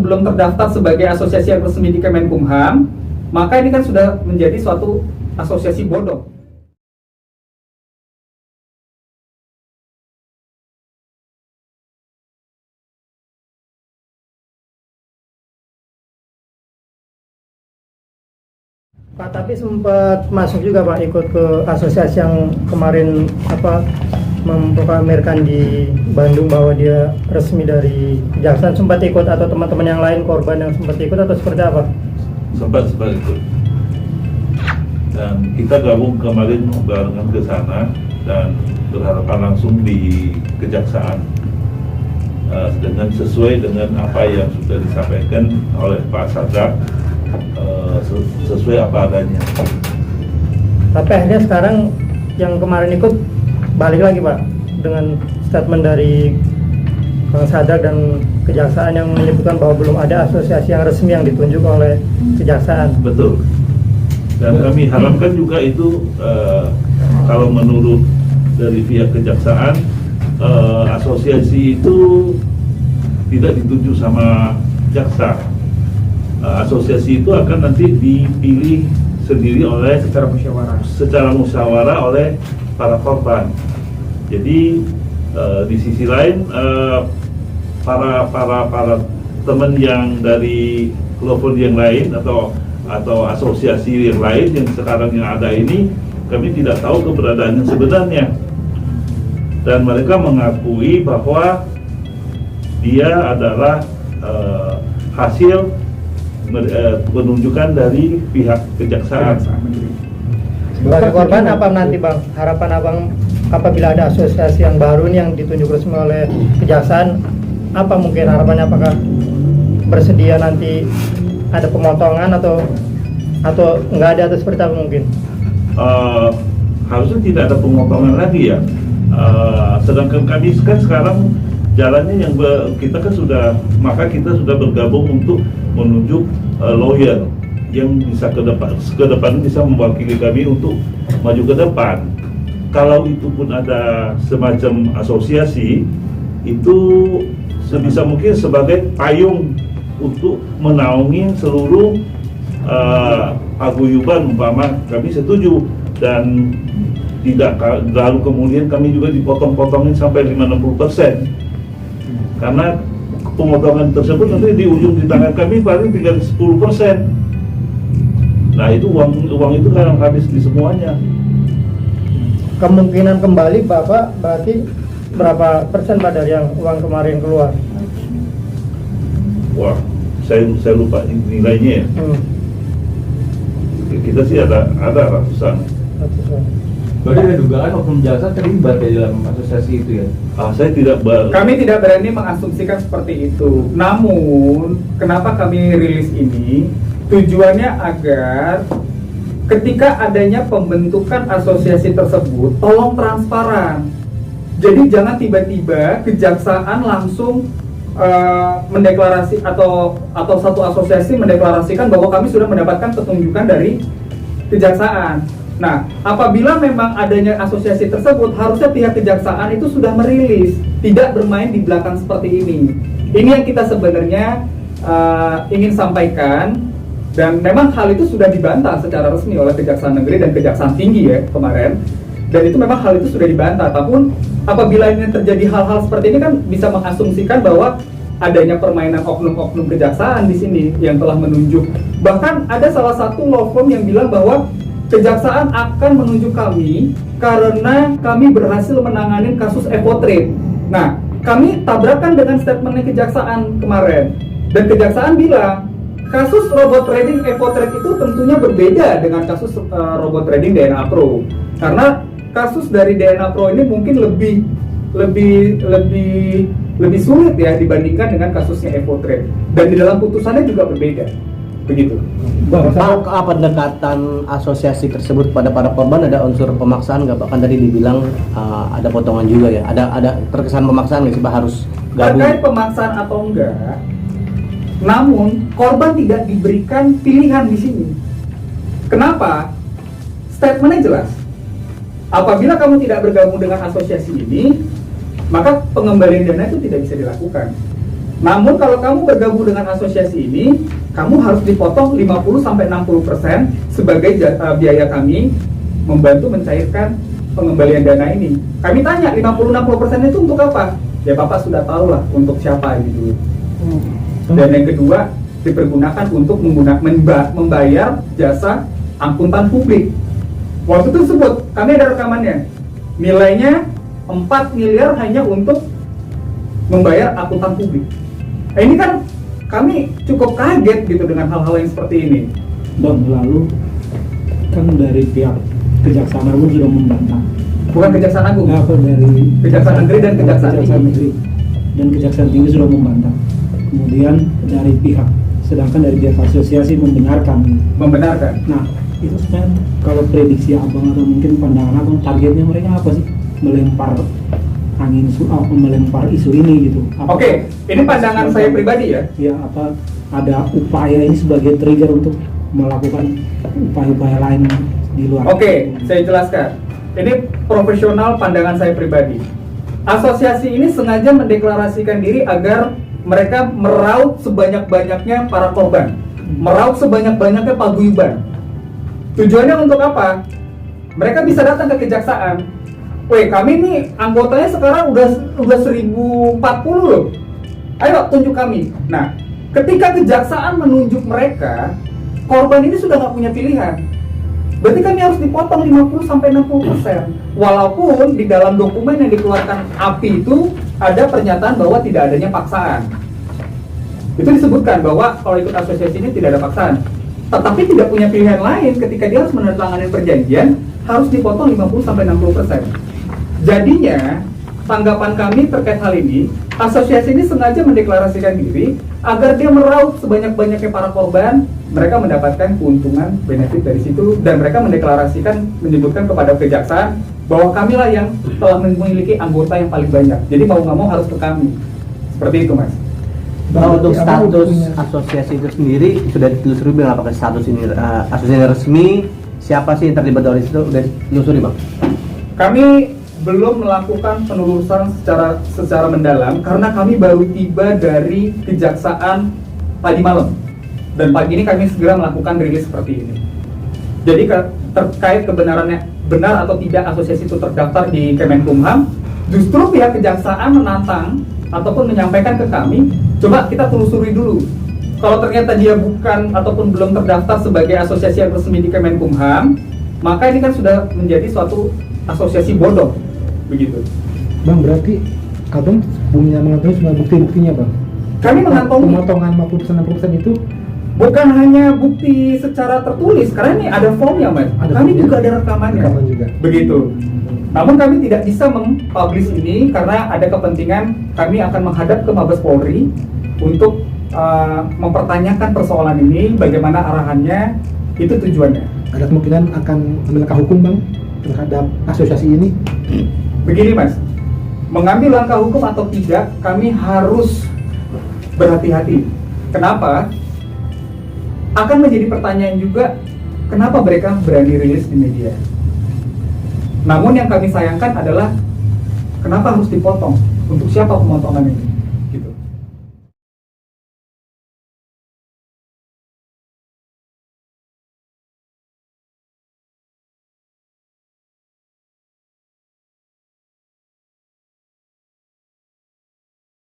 belum terdaftar sebagai asosiasi yang resmi di Kemenkumham, maka ini kan sudah menjadi suatu asosiasi bodong. Pak, tapi sempat masuk juga Pak ikut ke asosiasi yang kemarin memproklamirkan di Bandung bahwa dia resmi dari kejaksaan, sempat ikut atau teman-teman yang lain korban yang sempat ikut atau seperti apa? Sempat ikut. Dan kita gabung kemarin barengan ke sana dan berhadapan langsung di kejaksaan dengan sesuai dengan apa yang sudah disampaikan oleh Pak Sadak, sesuai apa adanya. Tapi akhirnya sekarang yang kemarin ikut balik lagi Pak dengan statement dari Bang Sadak dan kejaksaan yang menyebutkan bahwa belum ada asosiasi yang resmi yang ditunjuk oleh kejaksaan. Betul. Dan kami harapkan juga itu kalau menurut dari pihak kejaksaan, asosiasi itu tidak ditunjuk sama jaksa. Asosiasi itu akan nanti dipilih sendiri oleh secara musyawarah oleh para korban. Jadi di sisi lain para teman yang dari kelompok yang lain atau asosiasi yang lain yang sekarang yang ada ini, kami tidak tahu keberadaan yang sebenarnya, dan mereka mengakui bahwa dia adalah hasil penunjukan dari pihak kejaksaan. Sebagai korban apa nanti Bang, harapan Abang apabila ada asosiasi yang baru nih yang ditunjuk resmi oleh kejaksaan, apa mungkin harapannya, apakah bersedia nanti ada pemotongan atau nggak ada atau seperti apa mungkin? Harusnya tidak ada pemotongan lagi ya. Sedangkan kami kan sekarang jalannya yang kita kan sudah bergabung untuk menunjuk lawyer yang bisa ke depan bisa mewakili kami untuk maju ke depan. Kalau itu pun ada semacam asosiasi, itu sebisa mungkin sebagai payung untuk menaungi seluruh paguyuban, umpama kami setuju, dan tidak lalu kemudian kami juga dipotong-potongin sampai 50-60%. Karena pemotongan tersebut nanti di ujung di tangan kami paling tinggal 10%. Nah itu uang itu kan habis di semuanya. Kemungkinan kembali Bapak berarti berapa persen Pak dari yang uang kemarin keluar? Wah, saya lupa nilainya ya. Kita sih ada ratusan. Berarti ada dugaan oknum jaksa terlibat ya dalam asosiasi itu ya? Kami tidak berani mengasumsikan seperti itu. Namun, kenapa kami rilis ini? Tujuannya agar ketika adanya pembentukan asosiasi tersebut, tolong transparan. Jadi jangan tiba-tiba kejaksaan langsung mendeklarasi atau satu asosiasi mendeklarasikan bahwa kami sudah mendapatkan petunjukan dari kejaksaan. Nah, apabila memang adanya asosiasi tersebut, harusnya pihak kejaksaan itu sudah merilis, tidak bermain di belakang seperti ini. Ini yang kita sebenarnya ingin sampaikan, dan memang hal itu sudah dibantah secara resmi oleh Kejaksaan Negeri dan Kejaksaan Tinggi ya kemarin. Dan itu memang hal itu sudah dibantah. Namun apabila ini terjadi hal-hal seperti ini kan bisa mengasumsikan bahwa adanya permainan oknum-oknum kejaksaan di sini yang telah menunjuk. Bahkan ada salah satu law firm yang bilang bahwa kejaksaan akan menunjuk kami karena kami berhasil menangani kasus Evotrade. Nah, kami tabrakan dengan statementnya kejaksaan kemarin. Dan kejaksaan bilang kasus robot trading Evotrade itu tentunya berbeda dengan kasus robot trading DNA Pro. Karena kasus dari DNA Pro ini mungkin lebih sulit ya dibandingkan dengan kasusnya Evotrade. Dan di dalam putusannya juga berbeda. Begitu. Pak, pendekatan asosiasi tersebut pada para korban ada unsur pemaksaan nggak Pak? Kan tadi dibilang ada potongan juga ya. Ada terkesan pemaksaan nggak sih Pak harus gabung? Terkait pemaksaan atau enggak, namun korban tidak diberikan pilihan di sini. Kenapa? Statementnya jelas. Apabila kamu tidak bergabung dengan asosiasi ini, maka pengembalian dana itu tidak bisa dilakukan. Namun kalau kamu bergabung dengan asosiasi ini, kamu harus dipotong 50-60% sebagai biaya kami membantu mencairkan pengembalian dana ini. Kami tanya 50-60% itu untuk apa? Ya Bapak sudah tahu lah untuk siapa gitu. Dan yang kedua, dipergunakan untuk membayar jasa angkutan publik. Waktu itu sebut, kami ada rekamannya, nilainya 4 miliar hanya untuk membayar angkutan publik. Nah, ini kan kami cukup kaget gitu dengan hal-hal yang seperti ini. Bang, lalu kan dari pihak Kejaksaan Agung sudah membantah. Bukan Kejaksaan Agung, Nah, apa dari Kejaksaan Negeri dan Kejaksaan Tinggi. Negeri dan Kejaksaan Tinggi sudah membantah. Kemudian dari pihak, sedangkan dari pihak asosiasi membenarkan. Nah, itu sebenarnya kalau prediksi abang atau mungkin pandangan abang, targetnya mereka apa sih? Melempar melempar isu ini gitu. Oke, ini pandangan saya pribadi ya. Ya, apa ada upaya ini sebagai trigger untuk melakukan upaya-upaya lain di luar? Oke, saya jelaskan. Ini profesional pandangan saya pribadi. Asosiasi ini sengaja mendeklarasikan diri agar mereka meraup sebanyak-banyaknya para korban, meraup sebanyak-banyaknya paguyuban. Tujuannya untuk apa? Mereka bisa datang ke kejaksaan. Weh, kami nih anggotanya sekarang udah 1040 loh. Ayo tunjuk kami. Nah, ketika kejaksaan menunjuk mereka, korban ini sudah nggak punya pilihan. Berarti kami harus dipotong 50-60%. Walaupun di dalam dokumen yang dikeluarkan API itu ada pernyataan bahwa tidak adanya paksaan. Itu disebutkan bahwa kalau ikut asosiasi ini tidak ada paksaan. Tetapi tidak punya pilihan lain ketika dia harus menandatangani perjanjian, harus dipotong 50-60%. Jadinya, tanggapan kami terkait hal ini, asosiasi ini sengaja mendeklarasikan diri agar dia meraup sebanyak-banyaknya para korban, mereka mendapatkan keuntungan benefit dari situ, dan mereka mendeklarasikan, menyebutkan kepada kejaksaan bahwa kamilah yang telah memiliki anggota yang paling banyak. Jadi mau nggak mau harus ke kami. Seperti itu, Mas. Kalau untuk status asosiasi itu sendiri sudah ditelusuri Bang, apakah status ini asosiasi resmi, siapa sih yang terlibat dari situ udah ditelusuri Bang? Kami belum melakukan penelusuran secara mendalam karena kami baru tiba dari kejaksaan tadi malam, dan pagi ini kami segera melakukan rilis seperti ini. Jadi terkait kebenarannya benar atau tidak asosiasi itu terdaftar di Kemenkumham, justru pihak kejaksaan menantang ataupun menyampaikan ke kami, coba kita telusuri dulu. Kalau ternyata dia bukan ataupun belum terdaftar sebagai asosiasi yang resmi di Kemenkumham, maka ini kan sudah menjadi suatu asosiasi bodong, begitu. Bang, berarti abang punya mengantongi semua bukti-buktinya, Bang? Kami mengantongi pemotongan 50% itu bukan hanya bukti secara tertulis, karena ini ada formnya, Mas. Ada Kami formnya? juga ada rekamannya. Rekaman juga. Begitu. Namun kami tidak bisa mempublish ini karena ada kepentingan kami akan menghadap ke Mabes Polri untuk mempertanyakan persoalan ini, bagaimana arahannya, itu tujuannya. ada kemungkinan akan ambil langkah hukum, Bang, terhadap asosiasi ini? Begini, Mas, mengambil langkah hukum atau tidak, kami harus berhati-hati. Kenapa? Akan menjadi pertanyaan juga, kenapa mereka berani rilis di media? Namun yang kami sayangkan adalah, kenapa harus dipotong? Untuk siapa pemotongan ini?